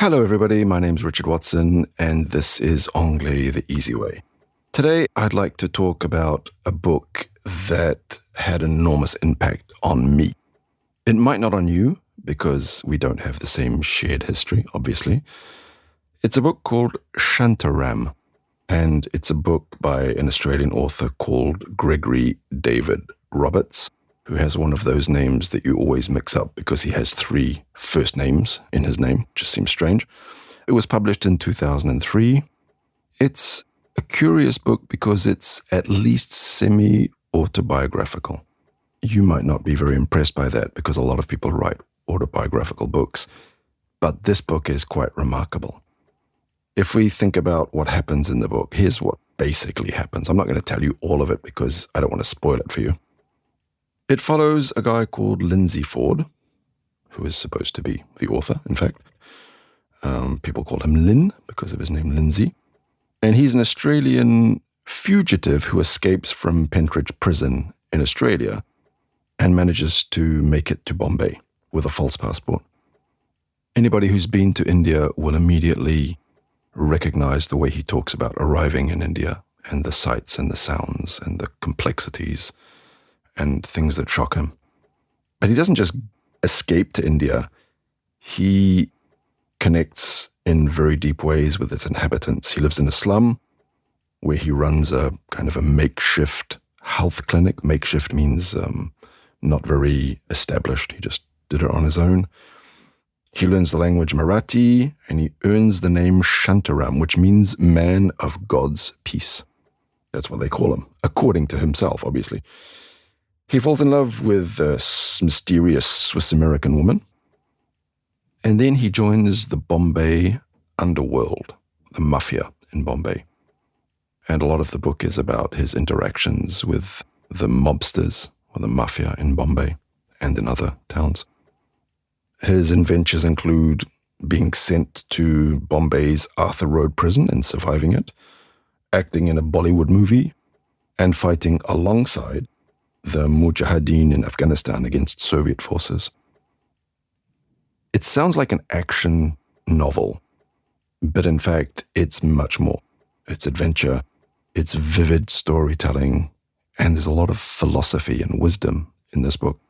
Hello everybody, my name's Richard Watson and this is Anglais the Easy Way. Today I'd like to talk about a book that had enormous impact on me. It might not on you because we don't have the same shared history, obviously. It's a book called Shantaram and it's a book by an Australian author called Gregory David Roberts, who has one of those names that you always mix up because he has 3 first names in his name. Just seems strange. It was published in 2003. It's a curious book because it's at least semi-autobiographical. You might not be very impressed by that because a lot of people write autobiographical books, but this book is quite remarkable. If we think about what happens in the book, here's what basically happens. I'm not going to tell you all of it because I don't want to spoil it for you. It follows a guy called Lindsay Ford, who is supposed to be the author, in fact. People call him Lynn because of his name Lindsay. And he's an Australian fugitive who escapes from Pentridge Prison in Australia and manages to make it to Bombay with a false passport. Anybody who's been to India will immediately recognize the way he talks about arriving in India and the sights and the sounds and the complexities and things that shock him. But he doesn't just escape to India. He connects in very deep ways with its inhabitants. He lives in a slum where he runs a kind of a makeshift health clinic. Makeshift means not very established. He just did it on his own. He learns the language Marathi and he earns the name Shantaram, which means man of God's peace. That's what they call him, according to himself, obviously. He falls in love with a mysterious Swiss-American woman, and then he joins the Bombay underworld, the mafia in Bombay. And a lot of the book is about his interactions with the mobsters or the mafia in Bombay and in other towns. His adventures include being sent to Bombay's Arthur Road prison and surviving it, acting in a Bollywood movie, and fighting alongside the Mujahideen in Afghanistan against Soviet forces. It sounds like an action novel, but in fact, it's much more. It's adventure, it's vivid storytelling, and there's a lot of philosophy and wisdom in this book.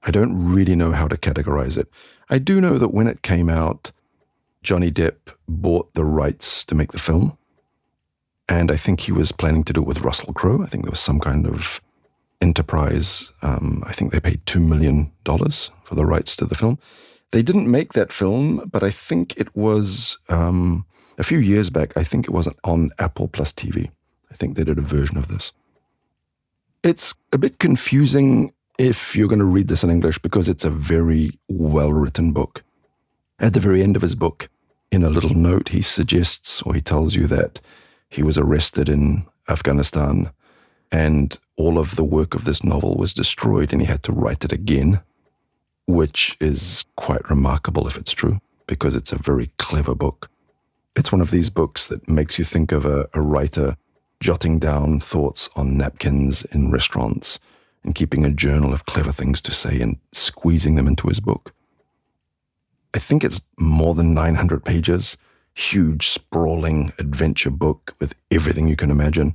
I don't really know how to categorize it. I do know that when it came out, Johnny Depp bought the rights to make the film, and I think he was planning to do it with Russell Crowe. I think there was some kind of enterprise. I think they paid $2 million for the rights to the film. They didn't make that film, but I think it was a few years back. I think it was on Apple Plus TV. I think they did a version of this. It's a bit confusing if you're going to read this in English because it's a very well-written book. At the very end of his book, in a little note, he suggests or he tells you that he was arrested in Afghanistan and all of the work of this novel was destroyed and he had to write it again, which is quite remarkable if it's true, because it's a very clever book. It's one of these books that makes you think of a writer jotting down thoughts on napkins in restaurants and keeping a journal of clever things to say and squeezing them into his book. I think it's more than 900 pages, huge, sprawling adventure book with everything you can imagine.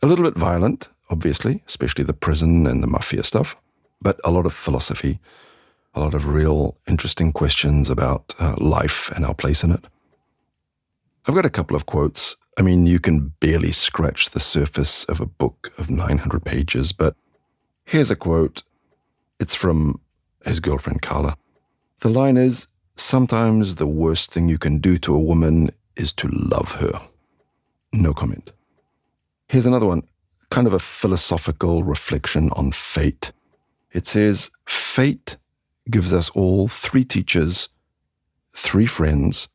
A little bit violent, obviously, especially the prison and the mafia stuff, but a lot of philosophy, a lot of real interesting questions about life and our place in it. I've got a couple of quotes. I mean, you can barely scratch the surface of a book of 900 pages, but here's a quote. It's from his girlfriend, Carla. The line is, "Sometimes the worst thing you can do to a woman is to love her." No comment. Here's another one, kind of a philosophical reflection on fate. It says, "Fate gives us all 3 teachers, 3 friends,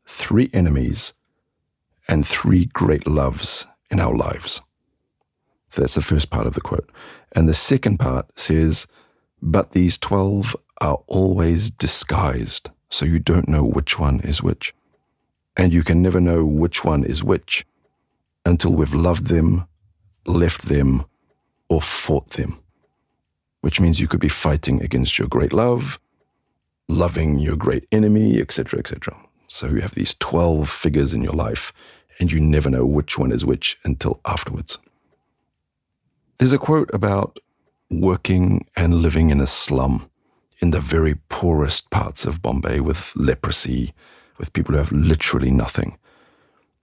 3 enemies, and 3 great loves in our lives." So that's the first part of the quote. And the second part says, "But these 12 are always disguised, so you don't know which one is which. And you can never know which one is which until we've loved them, left them, or fought them." Which means you could be fighting against your great love, loving your great enemy, etc., etc. So you have these 12 figures in your life, and you never know which one is which until afterwards. There's a quote about working and living in a slum in the very poorest parts of Bombay with leprosy, with people who have literally nothing.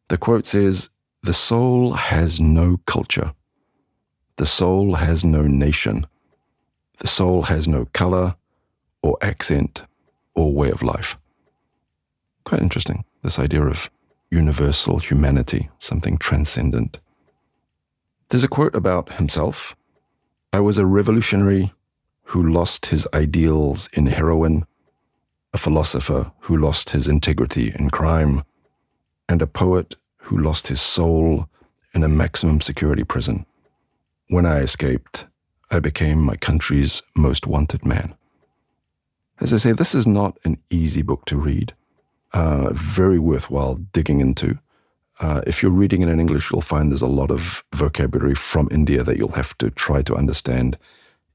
The quote says, "The soul has no culture. The soul has no nation. The soul has no color or accent or way of life." Quite interesting, this idea of universal humanity, something transcendent. There's a quote about himself. "I was a revolutionary who lost his ideals in heroin, a philosopher who lost his integrity in crime, and a poet who lost his soul in a maximum security prison. When I escaped, I became my country's most wanted man." As I say, this is not an easy book to read. Very worthwhile digging into. If you're reading it in English, you'll find there's a lot of vocabulary from India that you'll have to try to understand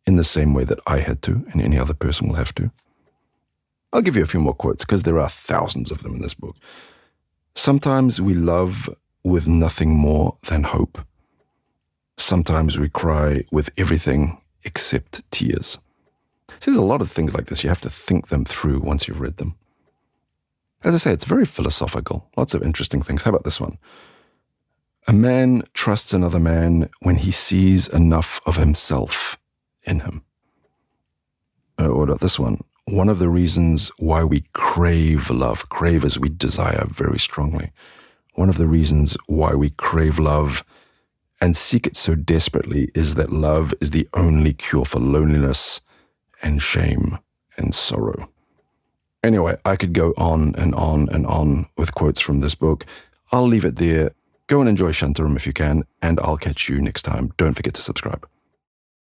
in the same way that I had to, and any other person will have to. I'll give you a few more quotes because there are thousands of them in this book. "Sometimes we love with nothing more than hope. Sometimes we cry with everything except tears." See, there's a lot of things like this. You have to think them through once you've read them. As I say, it's very philosophical. Lots of interesting things. How about this one? "A man trusts another man when he sees enough of himself in him." What about this one? "One of the reasons why we crave love," crave as we desire very strongly, "one of the reasons why we crave love and seek it so desperately is that love is the only cure for loneliness and shame and sorrow." Anyway, I could go on and on and on with quotes from this book. I'll leave it there. Go and enjoy Shantaram if you can, and I'll catch you next time. Don't forget to subscribe.